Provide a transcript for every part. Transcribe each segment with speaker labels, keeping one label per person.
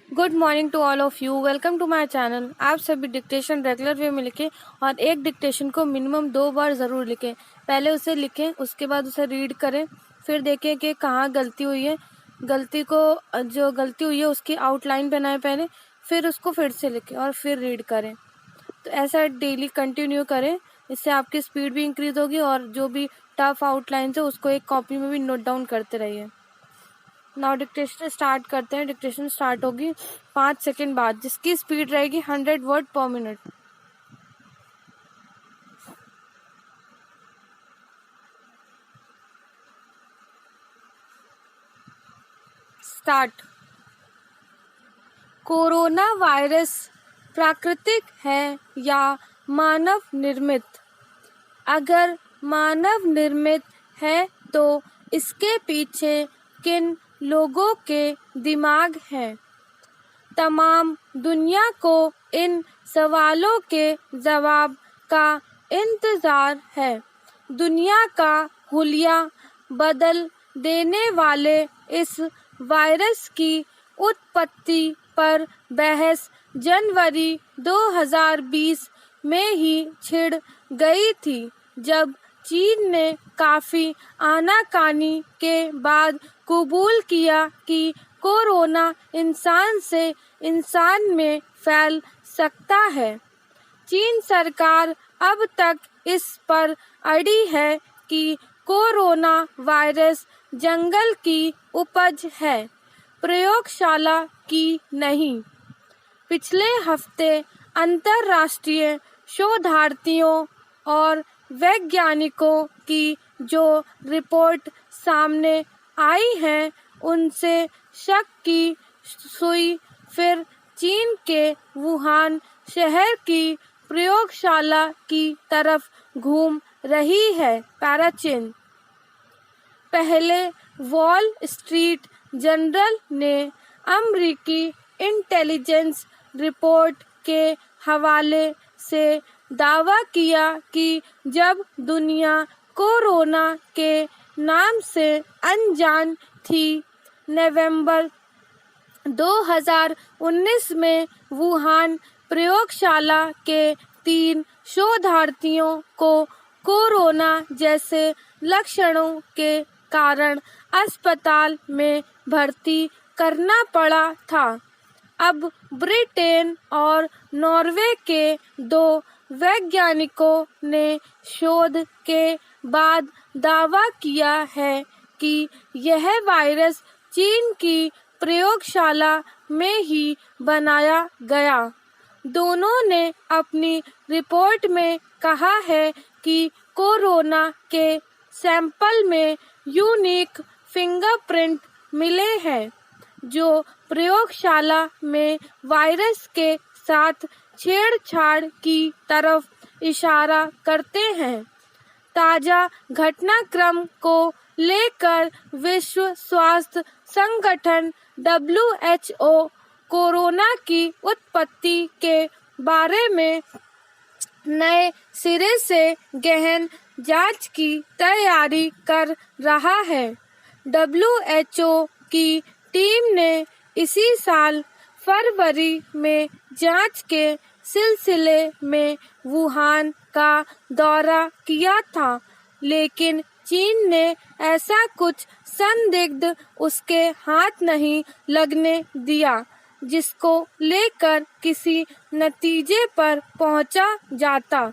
Speaker 1: Good morning to all of you. Welcome to my channel. आप सभी dictation regular way में लिखें और एक डिक्टेशन को मिनिमम 2 बार ज़रूर लिखें। पहले उसे लिखें, उसके बाद उसे रीड करें, फिर देखें कि कहाँ गलती हुई है। जो गलती हुई है उसकी आउटलाइन बनाएं पहले, फिर उसको फिर से लिखें और फिर रीड करें। तो ऐसा डेली कंटिन्यू करें, इससे आपकी स्पीड भी इंक्रीज होगी और जो भी टफ आउटलाइन है उसको एक कॉपी में भी नोट डाउन करते रहिए। नाउ डिक्टेशन स्टार्ट करते हैं। डिक्टेशन स्टार्ट होगी 5 सेकंड बाद, जिसकी स्पीड रहेगी 100 वर्ड पर मिनट। स्टार्ट। कोरोना वायरस प्राकृतिक है या मानव निर्मित? अगर मानव निर्मित है तो इसके पीछे किन लोगों के दिमाग हैं? तमाम दुनिया को इन सवालों के जवाब का इंतज़ार है। दुनिया का हुलिया बदल देने वाले इस वायरस की उत्पत्ति पर बहस जनवरी 2020 में ही छिड़ गई थी, जब चीन ने काफ़ी आनाकानी के बाद कबूल किया कि कोरोना इंसान से इंसान में फैल सकता है। चीन सरकार अब तक इस पर अड़ी है कि कोरोना वायरस जंगल की उपज है, प्रयोगशाला की नहीं। पिछले हफ्ते अंतर्राष्ट्रीय शोधार्थियों और वैज्ञानिकों की जो रिपोर्ट सामने आई है, उनसे शक की सुई फिर चीन के वुहान शहर की प्रयोगशाला की तरफ घूम रही है। पैराचिन। पहले वॉल स्ट्रीट जर्नल ने अमेरिकी इंटेलिजेंस रिपोर्ट के हवाले से दावा किया कि जब दुनिया कोरोना के नाम से अनजान थी, नवंबर 2019 में वुहान प्रयोगशाला के 3 शोधार्थियों को कोरोना जैसे लक्षणों के कारण अस्पताल में भर्ती करना पड़ा था। अब ब्रिटेन और नॉर्वे के 2 वैज्ञानिकों ने शोध के बाद दावा किया है कि यह वायरस चीन की प्रयोगशाला में ही बनाया गया। दोनों ने अपनी रिपोर्ट में कहा है कि कोरोना के सैंपल में यूनिक फिंगरप्रिंट मिले हैं, जो प्रयोगशाला में वायरस के साथ छेड़छाड़ की तरफ इशारा करते हैं। ताज़ा घटनाक्रम को लेकर विश्व स्वास्थ्य संगठन WHO कोरोना की उत्पत्ति के बारे में नए सिरे से गहन जांच की तैयारी कर रहा है। WHO की टीम ने इसी साल फरवरी में जांच के सिलसिले में वुहान का दौरा किया था, लेकिन चीन ने ऐसा कुछ संदिग्ध उसके हाथ नहीं लगने दिया जिसको लेकर किसी नतीजे पर पहुंचा जाता।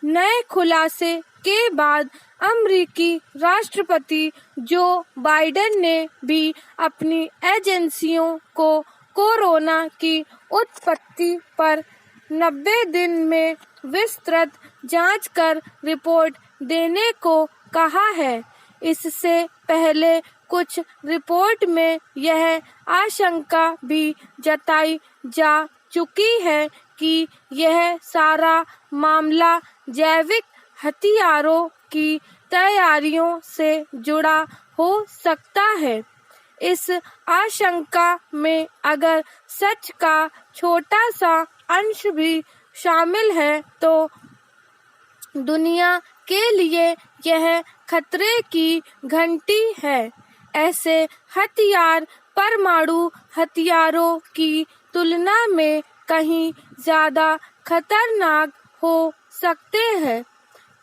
Speaker 1: नए खुलासे के बाद अमेरिकी राष्ट्रपति जो बाइडेन ने भी अपनी एजेंसियों को कोरोना की उत्पत्ति पर 90 दिन में विस्तृत जांच कर रिपोर्ट देने को कहा है। इससे पहले कुछ रिपोर्ट में यह आशंका भी जताई जा चुकी है कि यह सारा मामला जैविक हथियारों की तैयारियों से जुड़ा हो सकता है। इस आशंका में अगर सच का छोटा सा अंश भी शामिल है तो दुनिया के लिए यह खतरे की घंटी है। ऐसे हथियार परमाणु हथियारों की तुलना में कहीं ज्यादा खतरनाक हो सकते हैं।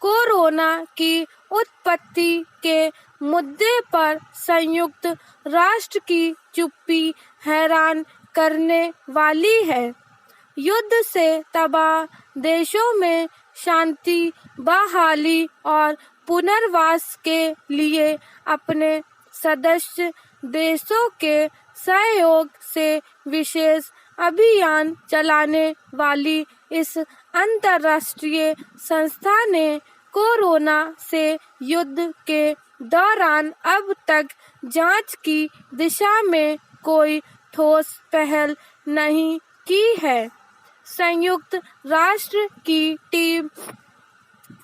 Speaker 1: कोरोना की उत्पत्ति के मुद्दे पर संयुक्त राष्ट्र की चुप्पी हैरान करने वाली है। युद्ध से तबाह देशों में शांति, बहाली और पुनर्वास के लिए अपने सदस्य देशों के सहयोग से विशेष अभियान चलाने वाली इस अंतर्राष्ट्रीय संस्था ने कोरोना से युद्ध के दौरान अब तक जांच की दिशा में कोई ठोस पहल नहीं की है। संयुक्त राष्ट्र की टीम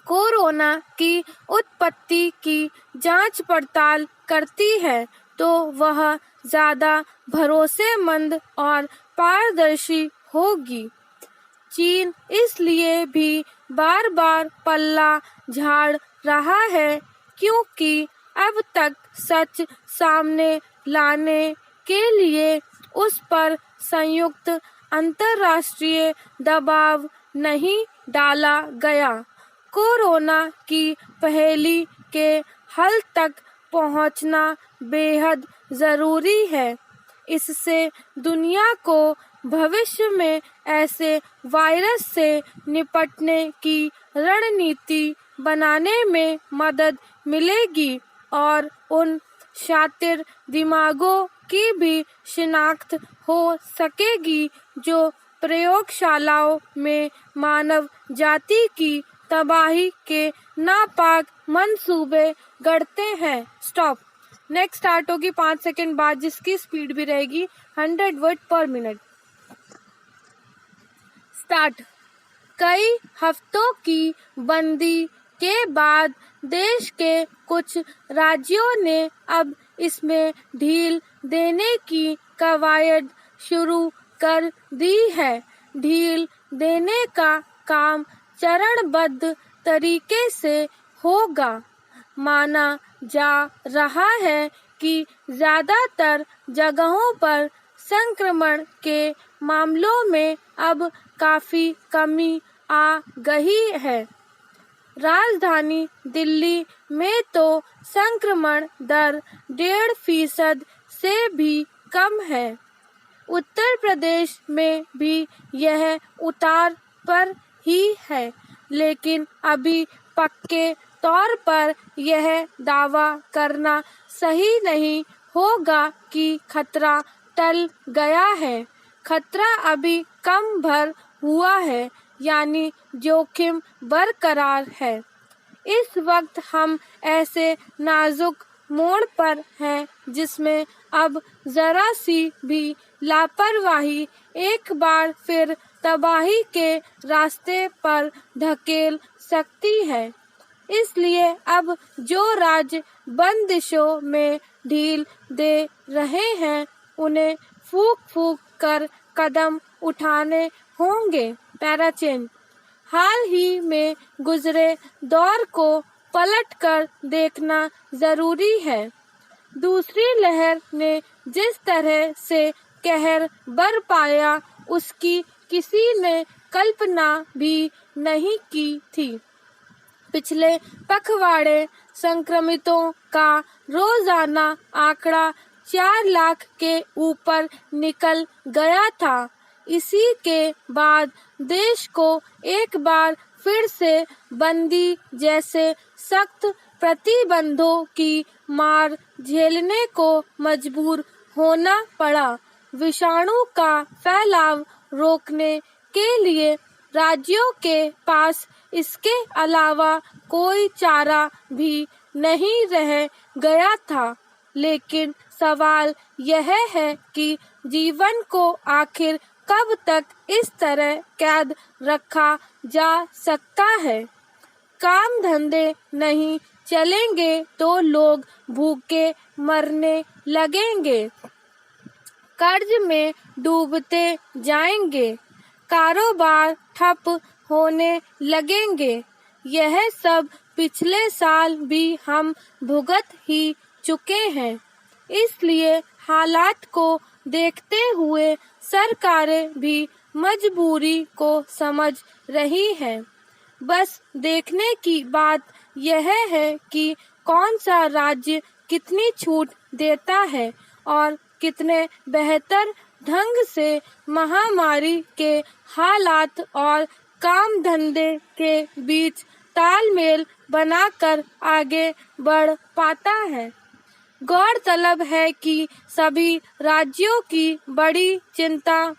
Speaker 1: कोरोना की उत्पत्ति की जांच पड़ताल करती है तो वह ज्यादा भरोसेमंद और पारदर्शी होगी। चीन इसलिए भी बार बार पल्ला झाड़ रहा है क्योंकि अब तक सच सामने लाने के लिए उस पर संयुक्त अंतर्राष्ट्रीय दबाव नहीं डाला गया। कोरोना की पहेली के हल तक पहुंचना बेहद जरूरी है। इससे दुनिया को भविष्य में ऐसे वायरस से निपटने की रणनीति बनाने में मदद मिलेगी और उन शातिर दिमागों की भी शिनाख्त हो सकेगी जो प्रयोगशालाओं में मानव जाति की तबाही के नापाक मंसूबे गढ़ते हैं। स्टॉप। नेक्स्ट स्टार्ट होगी 5 सेकंड बाद, जिसकी स्पीड भी रहेगी 100 वर्ड पर मिनट। स्टार्ट। कई हफ्तों की बंदी के बाद देश के कुछ राज्यों ने अब इसमें ढील देने की कवायद शुरू कर दी है। ढील देने का काम चरणबद्ध तरीके से होगा। माना जा रहा है कि ज्यादातर जगहों पर संक्रमण के मामलों में अब काफी कमी आ गई है। राजधानी दिल्ली में तो संक्रमण दर 1.5% से भी कम है। उत्तर प्रदेश में भी यह उतार पर ही है, लेकिन अभी पक्के तौर पर यह दावा करना सही नहीं होगा कि खतरा टल गया है। खतरा अभी कम भर हुआ है, यानी जोखिम बरकरार है। इस वक्त हम ऐसे नाजुक मोड़ पर हैं जिसमें अब जरा सी भी लापरवाही एक बार फिर तबाही के रास्ते पर धकेल सकती है। इसलिए अब जो राज्य बंदिशों में ढील दे रहे हैं उन्हें फूंक फूंक कर कदम उठाने होंगे। पैराचेन। हाल ही में गुजरे दौर को पलट कर देखना जरूरी है। दूसरी लहर ने जिस तरह से कहर बरपाया उसकी किसी ने कल्पना भी नहीं की थी। पिछले पखवाड़े संक्रमितों का रोजाना आंकड़ा 4 लाख के ऊपर निकल गया था। इसी के बाद देश को एक बार फिर से बंदी जैसे सख्त प्रतिबंधों की मार झेलने को मजबूर होना पड़ा। विषाणु का फैलाव रोकने के लिए राज्यों के पास इसके अलावा कोई चारा भी नहीं रह गया था। लेकिन सवाल यह है कि जीवन को आखिर कब तक इस तरह कैद रखा जा सकता है। काम धंधे नहीं चलेंगे तो लोग भूखे मरने लगेंगे, कर्ज में डूबते जाएंगे, कारोबार ठप होने लगेंगे। यह सब पिछले साल भी हम भुगत ही चुके हैं। इसलिए हालात को देखते हुए सरकारें भी मजबूरी को समझ रही हैं। बस देखने की बात यह है कि कौन सा राज्य कितनी छूट देता है और कितने बेहतर ढंग से महामारी के हालात और काम धंधे के बीच तालमेल बनाकर आगे बढ़ पाता है। गौरतलब है कि सभी राज्यों की बड़ी चिंता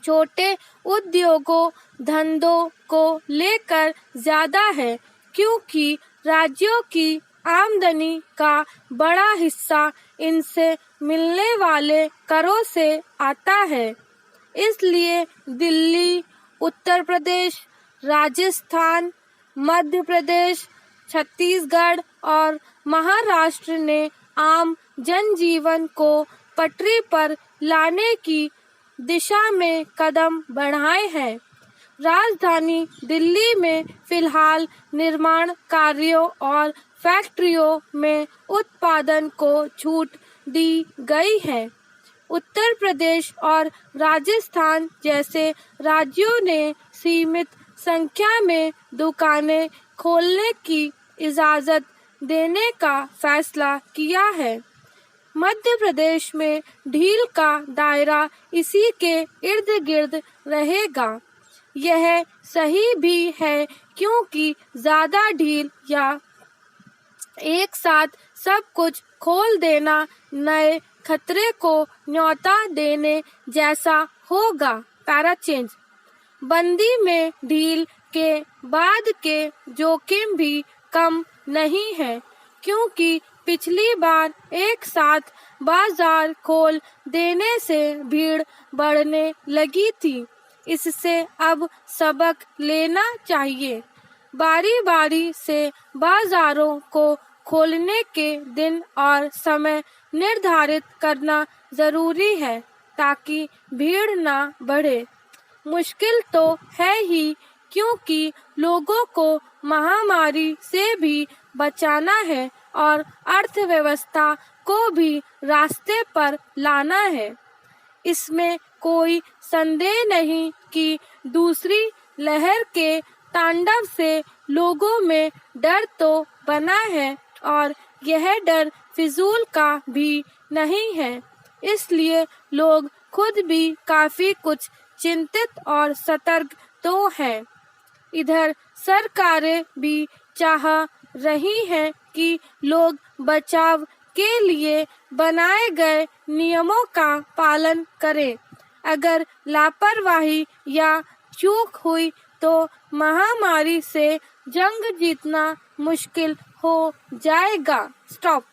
Speaker 1: छोटे उद्योगों धंधों को लेकर ज्यादा है, क्योंकि राज्यों की आमदनी का बड़ा हिस्सा इनसे मिलने वाले करों से आता है। इसलिए दिल्ली, उत्तर प्रदेश, राजस्थान, मध्य प्रदेश, छत्तीसगढ़ और महाराष्ट्र ने आम जनजीवन को पटरी पर लाने की दिशा में कदम बढ़ाए हैं। राजधानी दिल्ली में फिलहाल निर्माण कार्यों और फैक्ट्रियों में उत्पादन को छूट दी गई है। उत्तर प्रदेश और राजस्थान जैसे राज्यों ने सीमित संख्या में दुकानें खोलने की इजाज़त देने का फैसला किया है। मध्य प्रदेश में ढील का दायरा इसी के इर्द गिर्द रहेगा। यह सही भी है, क्योंकि ज़्यादा ढील या एक साथ सब कुछ खोल देना नए खतरे को न्योता देने जैसा होगा। Para change. बंदी में ढील के बाद के जोखिम भी कम नहीं है, क्योंकि पिछली बार एक साथ बाजार खोल देने से भीड़ बढ़ने लगी थी। इससे अब सबक लेना चाहिए। बारी बारी से बाजारों को खोलने के दिन और समय निर्धारित करना जरूरी है, ताकि भीड़ ना बढ़े। मुश्किल तो है ही, क्योंकि लोगों को महामारी से भी बचाना है और अर्थव्यवस्था को भी रास्ते पर लाना है। इसमें कोई संदेह नहीं कि दूसरी लहर के तांडव से लोगों में डर तो बना है, और यह डर फिजूल का भी नहीं है। इसलिए लोग खुद भी काफी कुछ चिंतित और सतर्क तो हैं। इधर सरकारें भी चाह रही हैं कि लोग बचाव के लिए बनाए गए नियमों का पालन करें। अगर लापरवाही या चूक हुई तो महामारी से जंग जीतना मुश्किल हो जाएगा। स्टॉप।